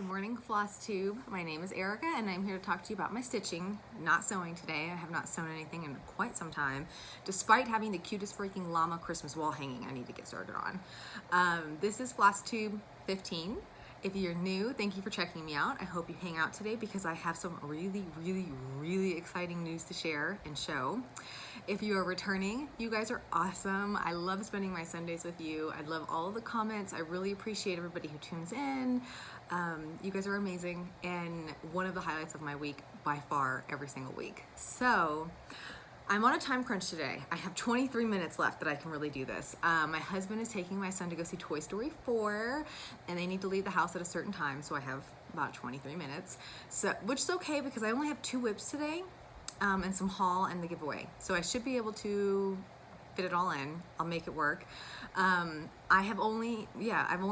Good morning, Flosstube. My name is Erica and I'm here to talk to you about my stitching. Not sewing today. I have not sewn anything in quite some time, despite having the cutest freaking llama Christmas wall hanging I need to get started on. This is Flosstube 15. If you're new, thank you for checking me out. I hope you hang out today because I have some really exciting news to share and show. If you are returning, you guys are awesome. I love spending my Sundays with you. I love all of the comments. I really appreciate everybody who tunes in. You guys are amazing and one of the highlights of my week by far every single week. So I'm on a time crunch today. I have 23 minutes left that I can really do this. My husband is taking my son to go see Toy Story 4 and they need to leave the house at a certain time, so I have about 23 minutes. So, which is okay because I only have 2 whips today and some haul and the giveaway. So I should be able to fit it all in. I'll make it work. I've only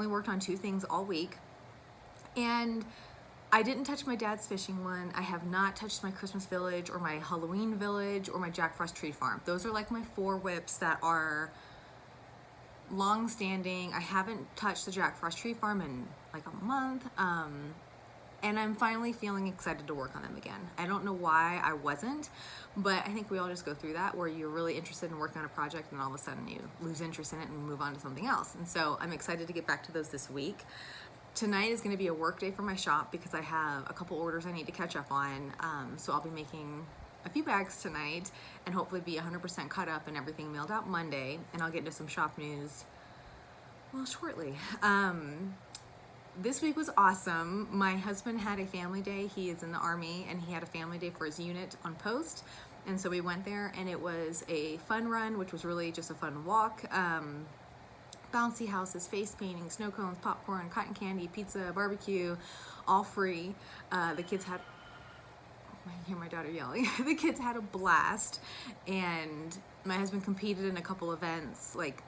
worked on 2 things all week. And I didn't touch my dad's fishing one. I have not touched my Christmas village or my Halloween village or my Jack Frost tree farm. Those are like my 4 whips that are long standing. I haven't touched the Jack Frost tree farm in like a month. And I'm finally feeling excited to work on them again. I don't know why I wasn't, but I think we all just go through that where you're really interested in working on a project and all of a sudden you lose interest in it and move on to something else. And so I'm excited to get back to those this week. Tonight is going to be a work day for my shop because I have a couple orders I need to catch up on. So I'll be making a few bags tonight and hopefully be 100% caught up and everything mailed out Monday. And I'll get into some shop news, well, shortly. This week was awesome. My husband had a family day. He is in the Army and he had a family day for his unit on post. And so we went there and it was a fun run, which was really just a fun walk. Bouncy houses, face painting, snow cones, popcorn, cotton candy, pizza, barbecue, all free. The kids had, I hear my daughter yelling. The kids had a blast and my husband competed in a couple events like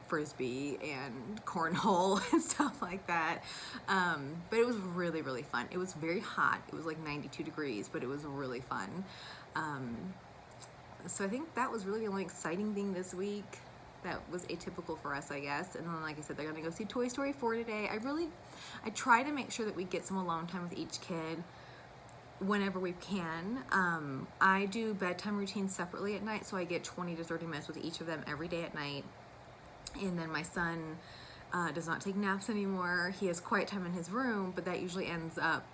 Frisbee and cornhole and stuff like that. But it was really fun. It was very hot. It was like 92 degrees, but it was really fun. So I think that was really the only exciting thing this week. That was atypical for us, I guess. And then, like I said, they're gonna go see Toy Story 4 today. I try to make sure that we get some alone time with each kid whenever we can. I do bedtime routines separately at night, so I get 20 to 30 minutes with each of them every day at night. And then my son does not take naps anymore. He has quiet time in his room, but that usually ends up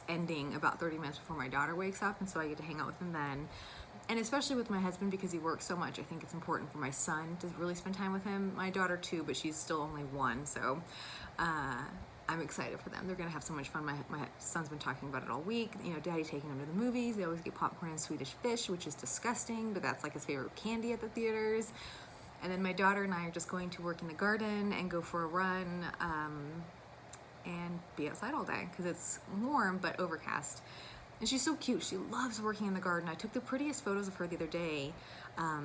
ending about 30 minutes before my daughter wakes up, and so I get to hang out with him then. And especially with my husband, because he works so much, I think it's important for my son to really spend time with him. My daughter too, but she's still only 1, so I'm excited for them. They're gonna have so much fun. My son's been talking about it all week. You know, Daddy taking them to the movies. They always get popcorn and Swedish fish, which is disgusting, but that's like his favorite candy at the theaters. And then my daughter and I are just going to work in the garden and go for a run and be outside all day because it's warm but overcast. And she's so cute. She loves working in the garden. I took the prettiest photos of her the other day.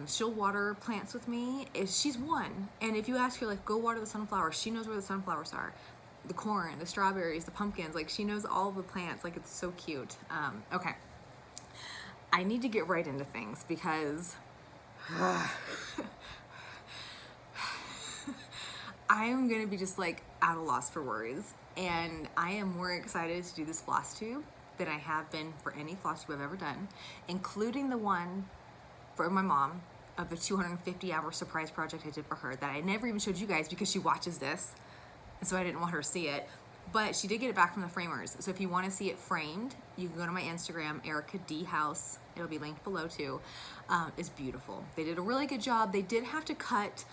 She'll water plants with me. She's 1. And if you ask her, like, go water the sunflowers, she knows where the sunflowers are. The corn, the strawberries, the pumpkins. Like, she knows all the plants. Like, it's so cute. Okay. I need to get right into things because I am going to be just, like, at a loss for words. And I am more excited to do this Flosstube than I have been for any Flosstube I've ever done, including the one for my mom of the 250-hour surprise project I did for her that I never even showed you guys because she watches this, and so I didn't want her to see it. But she did get it back from the framers, so if you want to see it framed, you can go to my Instagram, Erica D House. It'll be linked below too. It's beautiful. They did a really good job. They did have to cut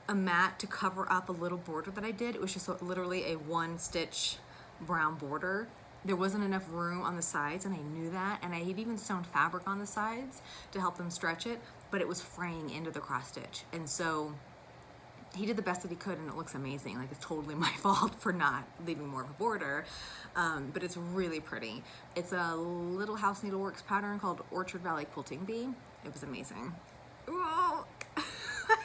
a mat to cover up a little border that I did. It was just literally a 1-stitch brown border. There wasn't enough room on the sides, and I knew that, and I had even sewn fabric on the sides to help them stretch it, but it was fraying into the cross stitch. And so he did the best that he could, and it looks amazing. Like, it's totally my fault for not leaving more of a border, but it's really pretty. It's a Little House Needleworks pattern called Orchard Valley Quilting Bee. It was amazing. Whoa.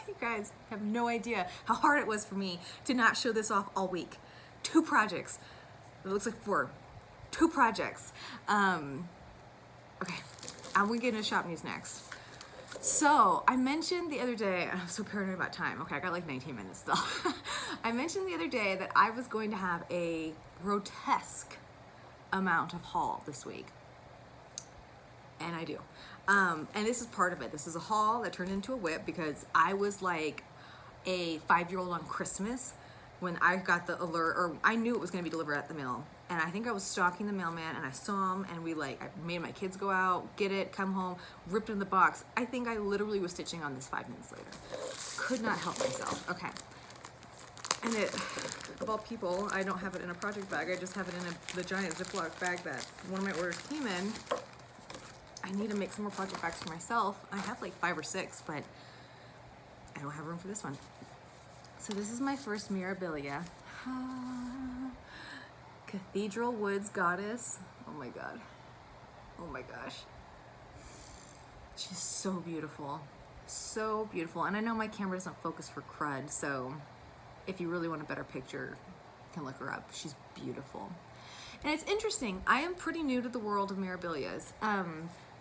You guys have no idea how hard it was for me to not show this off all week. 2 projects. It looks like 4. 2 projects. Okay, I'm gonna get into shop news next. So I mentioned the other day, I'm so paranoid about time. Okay, I got like 19 minutes still. I mentioned the other day that I was going to have a grotesque amount of haul this week. And I do. And this is part of it. This is a haul that turned into a whip because I was like a 5-year-old on Christmas when I got the alert, or I knew it was going to be delivered at the mail. And I think I was stalking the mailman and I saw him, and I made my kids go out, get it, come home, ripped it in the box. I think I literally was stitching on this 5 minutes later. Could not help myself. Okay. And it, of all people, I don't have it in a project bag. I just have it in the giant Ziploc bag that one of my orders came in. I need to make some more project bags for myself. I have like 5 or 6, but I don't have room for this one. So this is my first Mirabilia. Cathedral Woods Goddess. Oh my God. Oh my gosh. She's so beautiful. So beautiful. And I know my camera doesn't focus for crud, so if you really want a better picture, you can look her up. She's beautiful. And it's interesting. I am pretty new to the world of Mirabilias.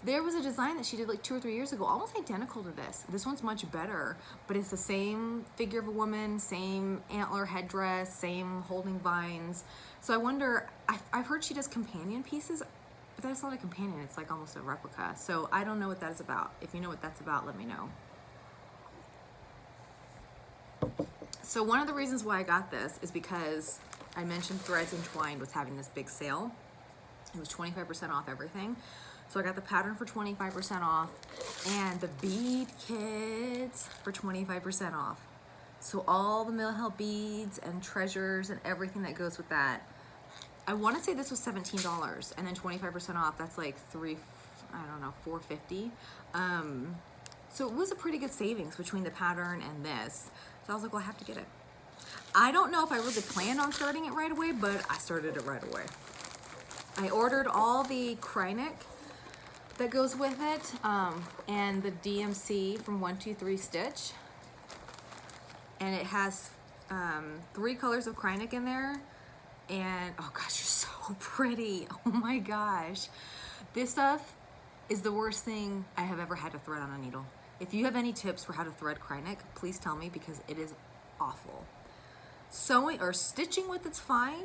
There was a design that she did like 2 or 3 years ago, almost identical to this. This one's much better, but it's the same figure of a woman, same antler headdress, same holding vines. So I wonder, I've heard she does companion pieces, but that's not a companion, it's like almost a replica. So I don't know what that is about. If you know what that's about, let me know. So one of the reasons why I got this is because I mentioned Threads Entwined was having this big sale. It was 25% off everything. So I got the pattern for 25% off and the bead kits for 25% off. So all the Mill Hill beads and treasures and everything that goes with that. I want to say this was $17 and then 25% off, that's like $4.50. So it was a pretty good savings between the pattern and this. So I was like, well, I have to get it. I don't know if I really planned on starting it right away, but I started it right away. I ordered all the Kreinik that goes with it, and the DMC from 123 Stitch. And it has 3 colors of Kreinik in there. And oh gosh, you're so pretty. Oh my gosh. This stuff is the worst thing I have ever had to thread on a needle. If you have any tips for how to thread Kreinik, please tell me because it is awful. Sewing or stitching with it's fine,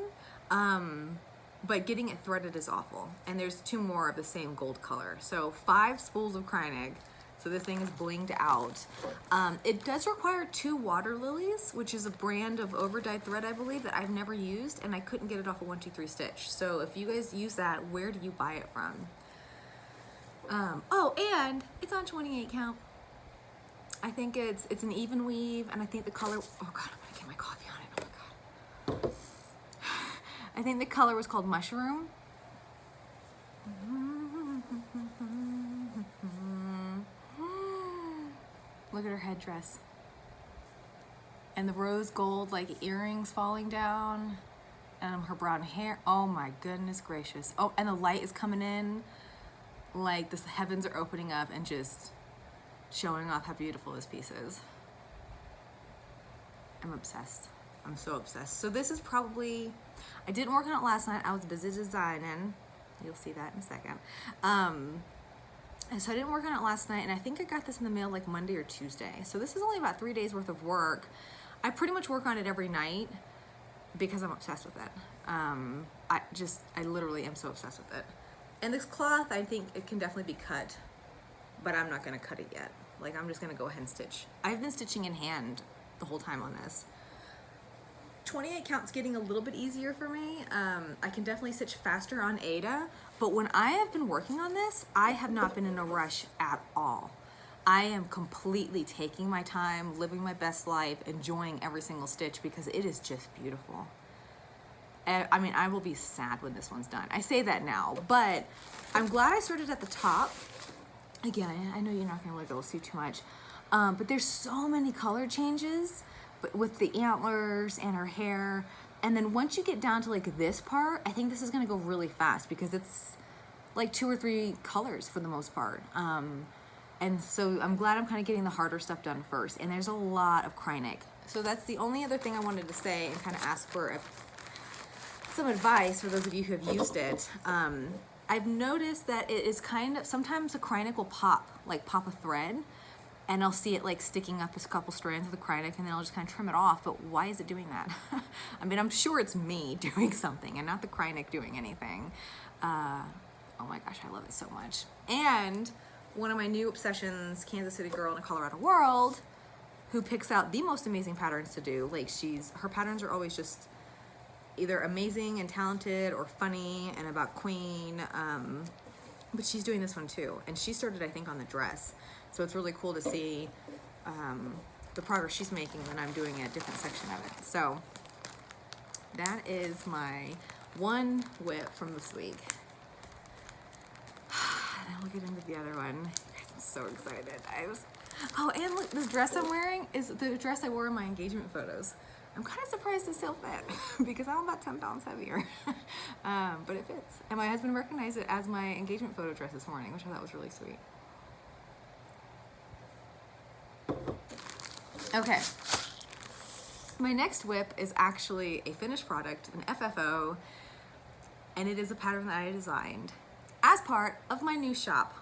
but getting it threaded is awful. And there's 2 more of the same gold color. So 5 spools of Kreinik. So this thing is blinged out. It does require 2 water lilies, which is a brand of overdyed thread, I believe, that I've never used, and I couldn't get it off of 123 Stitch. So if you guys use that, where do you buy it from? Oh, and it's on 28 count. I think it's an even weave, and I think the color, oh God, I'm gonna get my coffee on it, oh my God. I think the color was called Mushroom. Look at her headdress. And the rose gold like earrings falling down. Her brown hair. Oh my goodness gracious. Oh, and the light is coming in. Like the heavens are opening up and just showing off how beautiful this piece is. I'm obsessed. I'm so obsessed. So this is probably, I didn't work on it last night. I was busy designing. You'll see that in a second. And so I didn't work on it last night, and I think I got this in the mail like Monday or Tuesday. So this is only about 3 days worth of work. I pretty much work on it every night because I'm obsessed with it. I literally am so obsessed with it. And this cloth, I think it can definitely be cut, but I'm not gonna cut it yet. Like I'm just gonna go ahead and stitch. I've been stitching in hand the whole time on this. 28 count's getting a little bit easier for me. I can definitely stitch faster on Ada, but when I have been working on this, I have not been in a rush at all. I am completely taking my time, living my best life, enjoying every single stitch because it is just beautiful. I mean, I will be sad when this one's done. I say that now, but I'm glad I started at the top. Again, I know you're not gonna let go see too much, but there's so many color changes with the antlers and her hair. And then once you get down to like this part, I think this is gonna go really fast because it's like 2 or 3 colors for the most part. And so I'm glad I'm kind of getting the harder stuff done first. And there's a lot of Kreinik. So that's the only other thing I wanted to say and kind of ask for some advice for those of you who have used it. I've noticed that it is kind of, sometimes a Kreinik will pop a thread. and I'll see it like sticking up a couple strands of the Kreinik, and then I'll just kind of trim it off. But why is it doing that? I mean, I'm sure it's me doing something and not the Kreinik doing anything. Oh my gosh, I love it so much. And one of my new obsessions, Kansas City girl in a Colorado world, who picks out the most amazing patterns to do. Like her patterns are always just either amazing and talented or funny and about queen. But she's doing this one too. And she started, I think, on the dress. So it's really cool to see the progress she's making when I'm doing a different section of it. So that is my one whip from this week. And I'll get into the other one. I'm so excited. Oh, and look, this dress I'm wearing is the dress I wore in my engagement photos. I'm kind of surprised it still fit because I'm about 10 pounds heavier, but it fits. And my husband recognized it as my engagement photo dress this morning, which I thought was really sweet. Okay. My next whip is actually a finished product, an FFO, and it is a pattern that I designed as part of my new shop,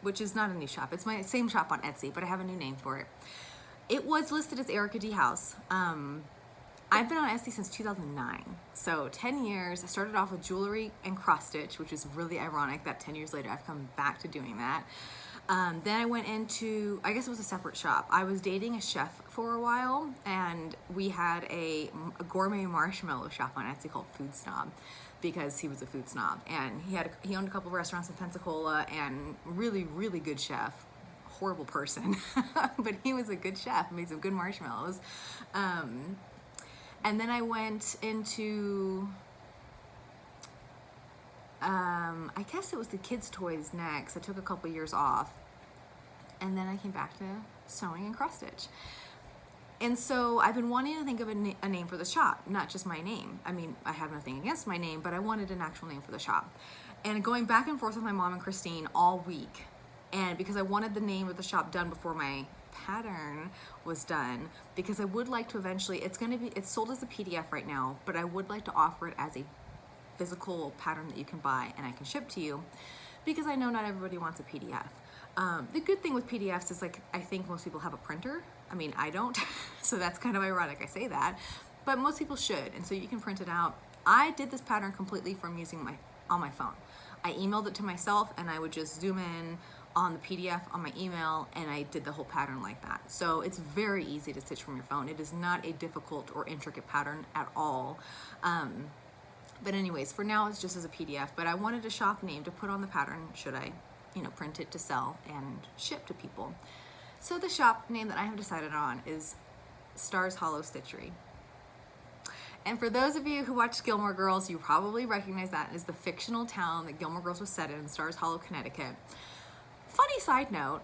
which is not a new shop. It's my same shop on Etsy, but I have a new name for it. It was listed as Erica D House. I've been on Etsy since 2009, so 10 years. I started off with jewelry and cross stitch, which is really ironic that 10 years later I've come back to doing that. Then I went into, I guess it was a separate shop. I was dating a chef for a while, and we had a gourmet marshmallow shop on Etsy called Food Snob, because he was a food snob, and he owned a couple of restaurants in Pensacola, and really, really good chef. Horrible person, but he was a good chef, made some good marshmallows. And then I went into, I guess it was the kids' toys next. I took a couple years off, and then I came back to sewing and cross stitch. And so I've been wanting to think of a name for the shop, not just my name. I mean, I have nothing against my name, but I wanted an actual name for the shop. And going back and forth with my mom and Christine all week, and because I wanted the name of the shop done before my pattern was done, because I would like to eventually, it's sold as a PDF right now, but I would like to offer it as a physical pattern that you can buy and I can ship to you, because I know not everybody wants a PDF. The good thing with PDFs is, like, I think most people have a printer. I mean, I don't, so that's kind of ironic I say that, but most people should, and so you can print it out. I did this pattern completely from using on my phone. I emailed it to myself, and I would just zoom in on the PDF on my email, and I did the whole pattern like that. So it's very easy to stitch from your phone. It is not a difficult or intricate pattern at all. But anyways, for now it's just as a PDF, but I wanted a shop name to put on the pattern should I, print it to sell and ship to people. So the shop name that I have decided on is Stars Hollow Stitchery. And for those of you who watched Gilmore Girls, you probably recognize that as the fictional town that Gilmore Girls was set in, Stars Hollow, Connecticut. Funny side note,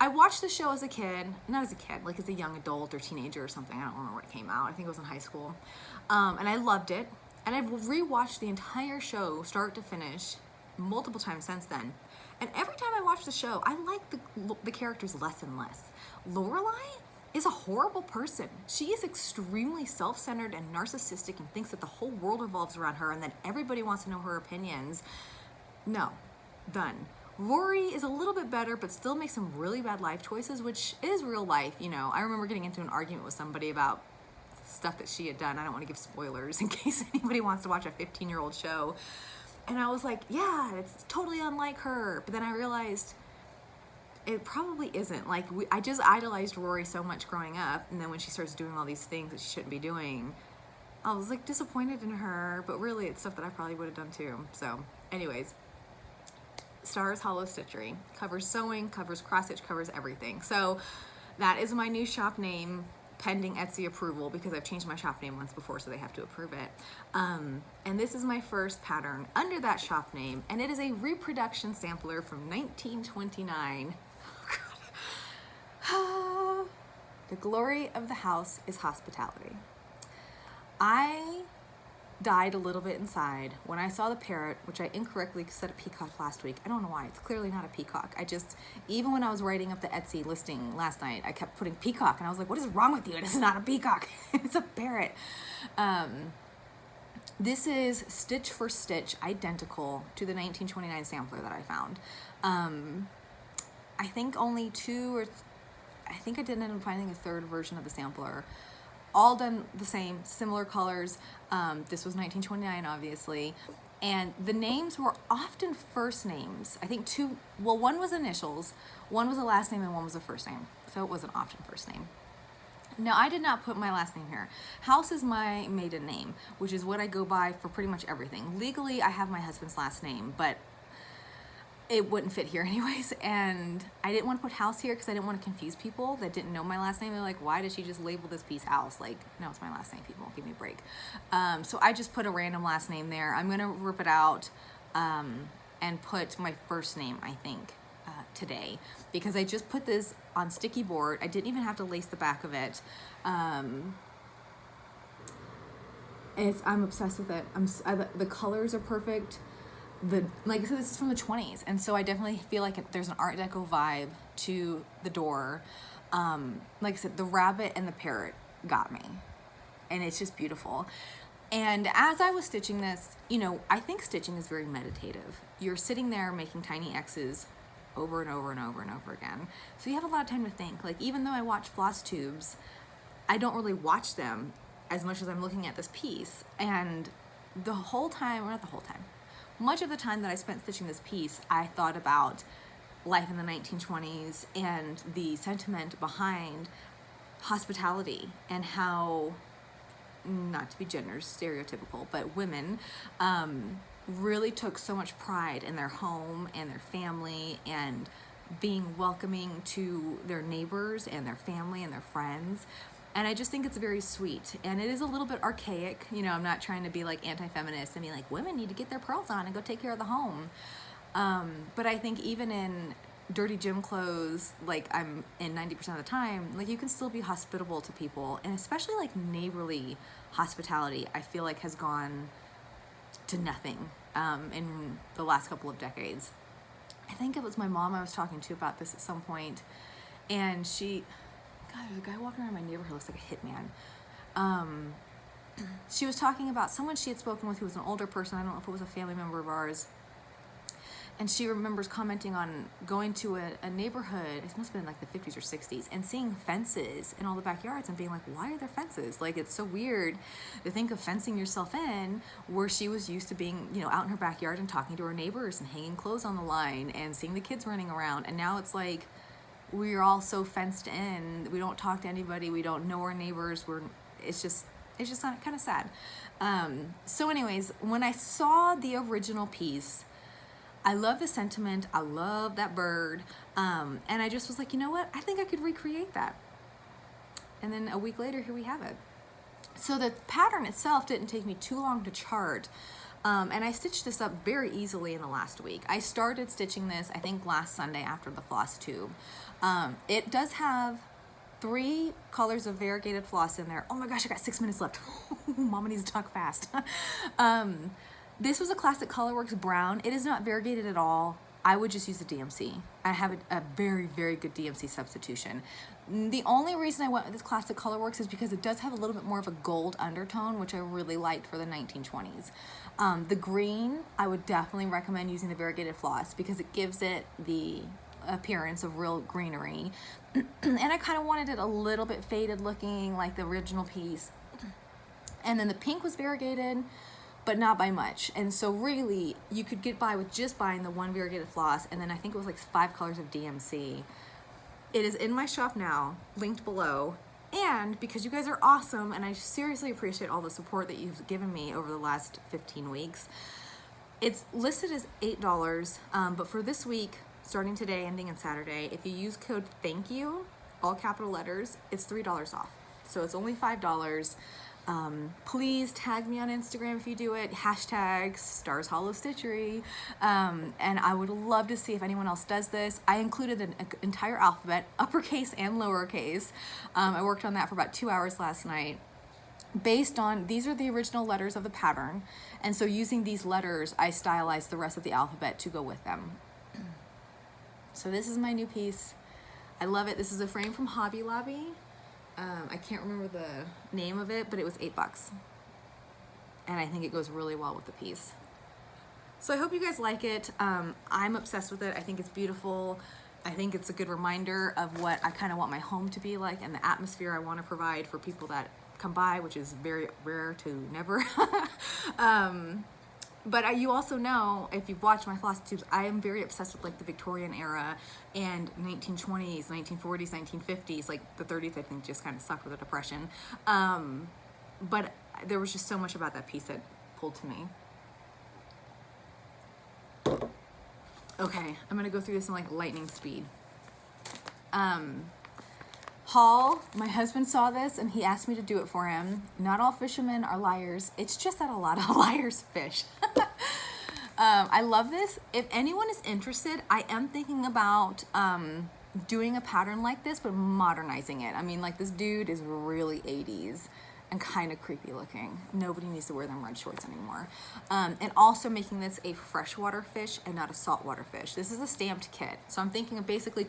I watched the show as a kid, not as a kid, like as a young adult or teenager or something. I don't remember when it came out. I think it was in high school. And I loved it. And I've rewatched the entire show, start to finish, multiple times since then. And every time I watch the show, I like the characters less and less. Lorelai is a horrible person. She is extremely self-centered and narcissistic and thinks that the whole world revolves around her and that everybody wants to know her opinions. No, done. Rory is a little bit better, but still makes some really bad life choices, which is real life. I remember getting into an argument with somebody about stuff that she had done. I don't want to give spoilers in case anybody wants to watch a 15-year-old show. And I was like, yeah, it's totally unlike her. But then I realized it probably isn't. Like, I just idolized Rory so much growing up, and then when she starts doing all these things that she shouldn't be doing, I was like disappointed in her, but really it's stuff that I probably would have done too. So anyways, Stars Hollow Stitchery covers sewing, covers cross stitch, covers everything. So that is my new shop name, pending Etsy approval, because I've changed my shop name once before, so they have to approve it. And this is my first pattern under that shop name, and it is a reproduction sampler from 1929. Oh, God. The glory of the house is hospitality. I died a little bit inside when I saw the parrot, which I incorrectly said a peacock last week. I don't know why. It's clearly not a peacock. Even when I was writing up the Etsy listing last night, I kept putting peacock, and I was like, what is wrong with you? It is not a peacock. It's a parrot. This is stitch for stitch identical to the 1929 sampler that I found. I think only 2 or I think I did end up finding a third version of the sampler. All done the same, similar colors. This was 1929, obviously. And the names were often first names. I think one was initials, one was a last name, and one was a first name. So it wasn't often first name. Now, I did not put my last name here. House is my maiden name, which is what I go by for pretty much everything. Legally, I have my husband's last name, but it wouldn't fit here anyways. And I didn't want to put House here because I didn't want to confuse people that didn't know my last name. They're like, why did she just label this piece House? Like, no, it's my last name, people. Give me a break. So I just put a random last name there. I'm going to rip it out and put my first name, I think, today, because I just put this on sticky board. I didn't even have to lace the back of it. I'm obsessed with it. The colors are perfect. Like I said, this is from the 20s, and so I definitely feel like there's an Art Deco vibe to the door. Like I said, the rabbit and the parrot got me, and it's just beautiful. And as I was stitching this, you know, I think stitching is very meditative. You're sitting there making tiny X's over and over and over and over again. So you have a lot of time to think. Like, even though I watch Flosstubes, I don't really watch them as much as I'm looking at this piece. And the whole time, or not the whole time, much of the time that I spent stitching this piece, I thought about life in the 1920s and the sentiment behind hospitality and how, not to be gender stereotypical, but women really took so much pride in their home and their family and being welcoming to their neighbors and their family and their friends. And I just think it's very sweet. And it is a little bit archaic. You know, I'm not trying to be like anti-feminist and be like, women need to get their pearls on and go take care of the home. But I think even in dirty gym clothes, like I'm in 90% of the time, like you can still be hospitable to people. And especially like neighborly hospitality, I feel like has gone to nothing in the last couple of decades. I think it was my mom I was talking to about this at some point, and God, there's a guy walking around my neighborhood who looks like a hitman. She was talking about someone she had spoken with who was an older person. I don't know if it was a family member of ours. And she remembers commenting on going to a neighborhood, it must have been like the 50s or 60s, and seeing fences in all the backyards and being like, why are there fences? Like, it's so weird to think of fencing yourself in, where she was used to being, you know, out in her backyard and talking to her neighbors and hanging clothes on the line and seeing the kids running around. And now it's like, we're all so fenced in. We don't talk to anybody. We don't know our neighbors. It's just kind of sad. So anyways, when I saw the original piece, I love the sentiment. I love that bird. And I just was like, you know what? I think I could recreate that. And then a week later, here we have it. So the pattern itself didn't take me too long to chart. And I stitched this up very easily in the last week. I started stitching this, I think, last Sunday after the Flosstube. It does have 3 colors of variegated floss in there. Oh my gosh, I got 6 minutes left. Mama needs to talk fast. This was a classic Colorworks brown. It is not variegated at all. I would just use a DMC. I have a very, very good DMC substitution. The only reason I went with this classic Colorworks is because it does have a little bit more of a gold undertone, which I really liked for the 1920s. The green, I would definitely recommend using the variegated floss because it gives it the appearance of real greenery. And I kind of wanted it a little bit faded looking like the original piece. And then the pink was variegated, but not by much. And so really, you could get by with just buying the one variegated floss, and then I think it was like 5 colors of DMC. It is in my shop now, linked below. And because you guys are awesome, and I seriously appreciate all the support that you've given me over the last 15 weeks, it's listed as $8, but for this week, starting today, ending on Saturday, if you use code THANKYOU, all capital letters, it's $3 off. So it's only $5. Please tag me on Instagram if you do it, hashtag Stars Hollow Stitchery, and I would love to see if anyone else does this. I included an entire alphabet, uppercase and lowercase. I worked on that for about 2 hours last night. Based on, these are the original letters of the pattern, and so using these letters, I stylized the rest of the alphabet to go with them. So this is my new piece. I love it. This is a frame from Hobby Lobby. I can't remember the name of it, but it was $8. And I think it goes really well with the piece. So I hope you guys like it. I'm obsessed with it. I think it's beautiful. I think it's a good reminder of what I kind of want my home to be like and the atmosphere I want to provide for people that come by, which is very rare to never. But you also know, if you've watched my Flosstubes, I am very obsessed with like the Victorian era and 1920s, 1940s, 1950s, like the 30s I think just kind of sucked with the Depression. But there was just so much about that piece that pulled to me. Okay, I'm gonna go through this in like lightning speed. Haul, my husband saw this and he asked me to do it for him. Not all fishermen are liars. It's just that a lot of liars fish. I love this. If anyone is interested, I am thinking about doing a pattern like this, but modernizing it. I mean, like, this dude is really 80s and kind of creepy looking. Nobody needs to wear them red shorts anymore. And also making this a freshwater fish and not a saltwater fish. This is a stamped kit. So I'm thinking of basically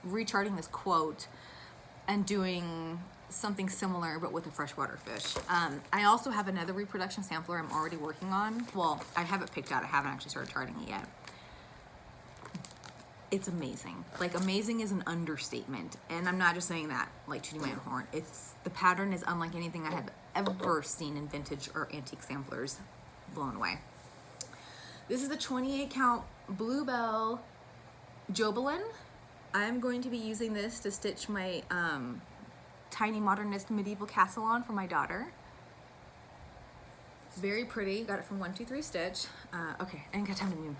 recharting this quote and doing something similar but with a freshwater fish. I also have another reproduction sampler I'm already working on. Well, I have it picked out. I haven't actually started charting it yet. It's amazing. Like, amazing is an understatement. And I'm not just saying that, like, tooting my own horn. The pattern is unlike anything I have ever seen in vintage or antique samplers. Blown away. This is a 28 count Bluebell Jobelin. I'm going to be using this to stitch my tiny modernist medieval castle on for my daughter. Very pretty. Got it from 123 Stitch. Okay, I ain't got time to move.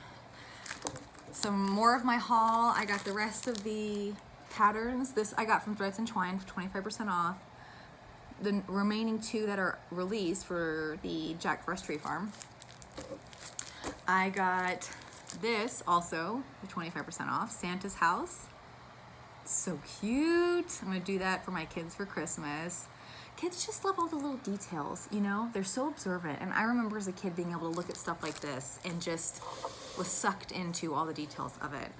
Some more of my haul. I got the rest of the patterns. This I got from Threads and Twine for 25% off. The remaining two that are released for the Jack Frost Tree Farm. I got this also for 25% off, Santa's House. So cute. I'm gonna do that for my kids for Christmas. Kids just love all the little details, you know? They're so observant. And I remember as a kid being able to look at stuff like this and just was sucked into all the details of it.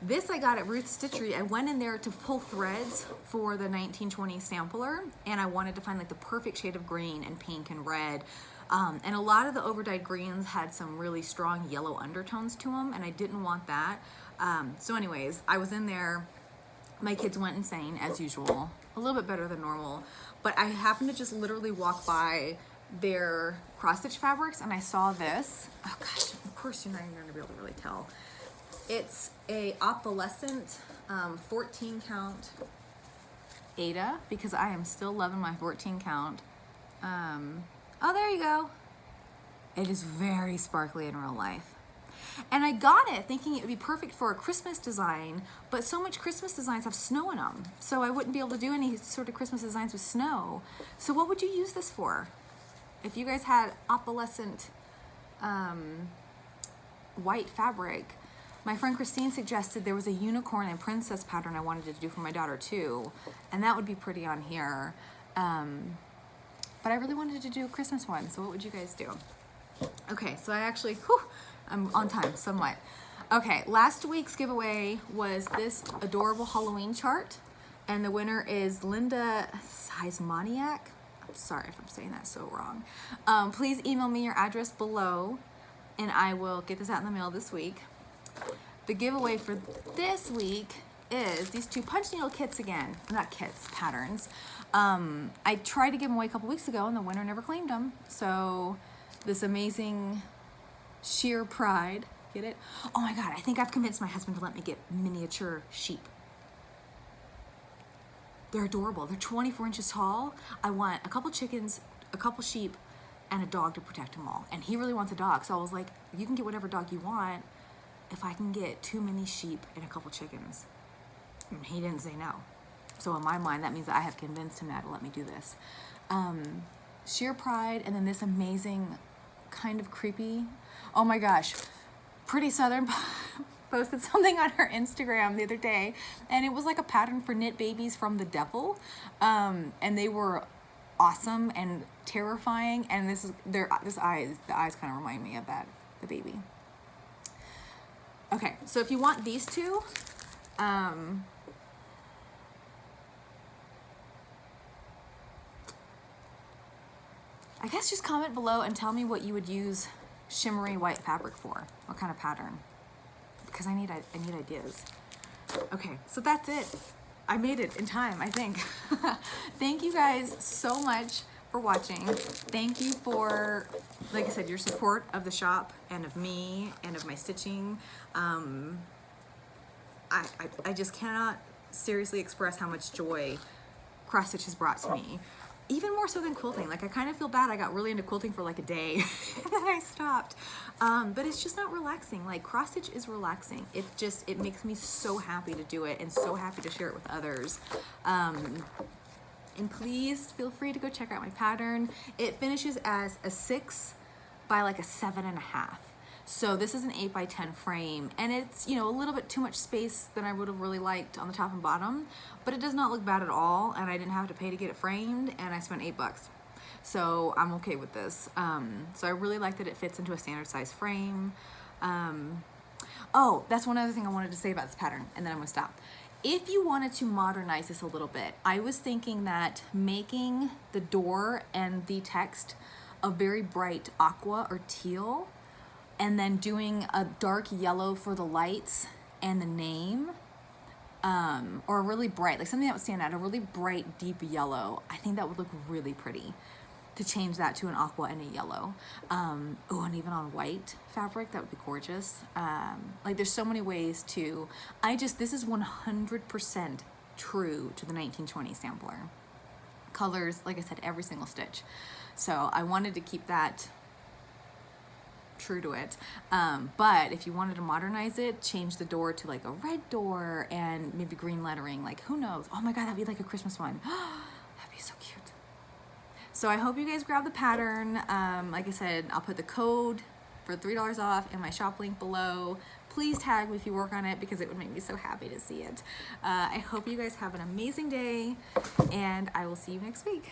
This I got at Ruth's Stitchery. I went in there to pull threads for the 1920 sampler, and I wanted to find like the perfect shade of green and pink and red. And a lot of the overdyed greens had some really strong yellow undertones to them, and I didn't want that. So anyways, I was in there. My kids went insane, as usual. A little bit better than normal. But I happened to just literally walk by their cross-stitch fabrics, and I saw this. Oh gosh, of course you're not even going to be able to really tell. It's a opalescent 14 count Ada, because I am still loving my 14 count. Oh, there you go. It is very sparkly in real life. And I got it thinking it would be perfect for a Christmas design, but so much Christmas designs have snow in them, so I wouldn't be able to do any sort of Christmas designs with snow. So what would you use this for? If you guys had opalescent white fabric, my friend Christine suggested there was a unicorn and princess pattern I wanted to do for my daughter too, and that would be pretty on here. But I really wanted to do a Christmas one, so what would you guys do? Okay, so I actually, I'm on time somewhat. Okay, last week's giveaway was this adorable Halloween chart, and the winner is Linda Seismaniak. I'm sorry if I'm saying that so wrong. Please email me your address below, and I will get this out in the mail this week. The giveaway for this week is these two punch needle kits again. Not kits, patterns. I tried to give them away a couple weeks ago, and the winner never claimed them. So this amazing Sheer Pride, get it? Oh my God, I think I've convinced my husband to let me get miniature sheep. They're adorable. They're 24 inches tall. I want a couple chickens, a couple sheep, and a dog to protect them all. And he really wants a dog, so I was like, you can get whatever dog you want if I can get 2 mini sheep and a couple chickens. And he didn't say no. So in my mind, that means that I have convinced him now to let me do this. Sheer Pride, and then this amazing kind of creepy, oh my gosh, Pretty Southern posted something on her Instagram the other day, and it was like a pattern for knit babies from the devil, and they were awesome and terrifying, and the eyes kind of remind me of that, the baby. Okay, so if you want these two, I guess just comment below and tell me what you would use shimmery white fabric for. What kind of pattern? Because I need ideas. Okay, so that's it. I made it in time, I think. Thank you guys so much for watching. Thank you for, like I said, your support of the shop and of me and of my stitching. I just cannot seriously express how much joy cross stitch has brought to me. Even more so than quilting. Like, I kind of feel bad. I got really into quilting for like a day and then I stopped. But it's just not relaxing. Like, cross stitch is relaxing. It makes me so happy to do it and so happy to share it with others. And please feel free to go check out my pattern. It finishes as a 6 by like a 7.5. So this is an 8 by 10 frame, and it's, you know, a little bit too much space than I would have really liked on the top and bottom, but it does not look bad at all, and I didn't have to pay to get it framed, and I spent $8. So I'm okay with this. So I really like that it fits into a standard size frame. Oh, that's one other thing I wanted to say about this pattern, and then I'm gonna stop. If you wanted to modernize this a little bit, I was thinking that making the door and the text a very bright aqua or teal, and then doing a dark yellow for the lights and the name, or a really bright, like something that would stand out, a really bright deep yellow. I think that would look really pretty to change that to an aqua and a yellow. Oh, and even on white fabric, that would be gorgeous. Like, there's so many ways to, this is 100% true to the 1920 sampler. Colors, like I said, every single stitch. So I wanted to keep that true to it. But if you wanted to modernize it, change the door to like a red door and maybe green lettering, like, who knows? Oh my God, that'd be like a Christmas one. That'd be so cute. So I hope you guys grab the pattern. Like I said, I'll put the code for $3 off in my shop link below. Please tag me if you work on it, because it would make me so happy to see it. I hope you guys have an amazing day, and I will see you next week.